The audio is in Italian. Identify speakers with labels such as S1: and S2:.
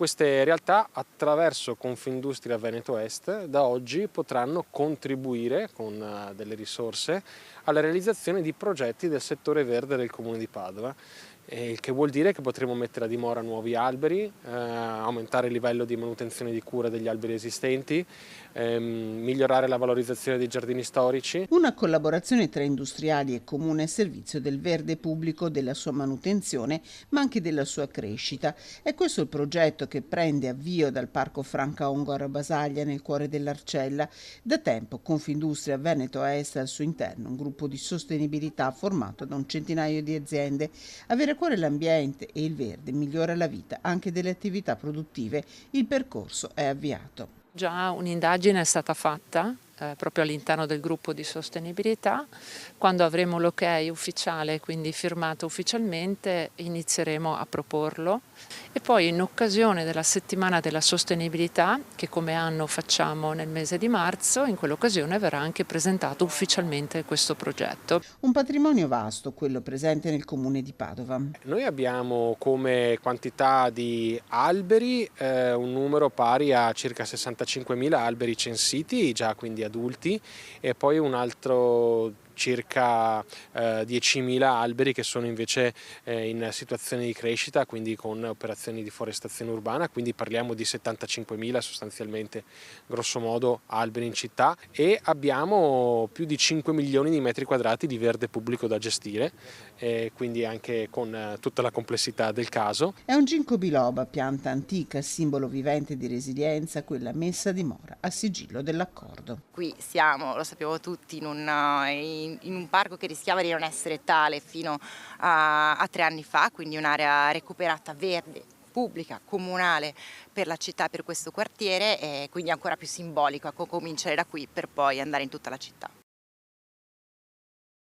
S1: queste realtà, attraverso Confindustria Veneto Est, da oggi potranno contribuire con delle risorse alla realizzazione di progetti del settore verde del Comune di Padova. Il che vuol dire che potremo mettere a dimora nuovi alberi, aumentare il livello di manutenzione e di cura degli alberi esistenti, migliorare la valorizzazione dei giardini storici.
S2: Una collaborazione tra industriali e comune a servizio del verde pubblico, della sua manutenzione, ma anche della sua crescita. È questo il progetto che prende avvio dal Parco Franca Ongaro a Basaglia, nel cuore dell'Arcella. Da tempo Confindustria Veneto Est ha al suo interno un gruppo di sostenibilità formato da un centinaio di aziende. Avere a cuore l'ambiente e il verde migliora la vita anche delle attività produttive. Il percorso è avviato.
S3: Già un'indagine è stata fatta proprio all'interno del gruppo di sostenibilità. Quando avremo l'ok ufficiale, quindi firmato ufficialmente, inizieremo a proporlo e poi in occasione della settimana della sostenibilità, che come anno facciamo nel mese di marzo, in quell'occasione verrà anche presentato ufficialmente questo progetto.
S2: Un patrimonio vasto, quello presente nel comune di Padova.
S1: Noi abbiamo come quantità di alberi un numero pari a circa 65.000 alberi censiti, già quindi adulti, e poi un altro circa 10.000 alberi che sono invece in situazione di crescita, quindi con operazioni di forestazione urbana, quindi parliamo di 75.000 sostanzialmente, grosso modo, alberi in città, e abbiamo più di 5 milioni di metri quadrati di verde pubblico da gestire, quindi anche con tutta la complessità del caso.
S2: È un ginkgo biloba, pianta antica, simbolo vivente di resilienza, quella messa a dimora a sigillo dell'accordo.
S4: Qui siamo, lo sappiamo tutti, in un parco che rischiava di non essere tale fino a 3 anni fa, quindi un'area recuperata verde, pubblica, comunale per la città, per questo quartiere, e quindi ancora più simbolico, ecco, cominciare da qui per poi andare in tutta la città.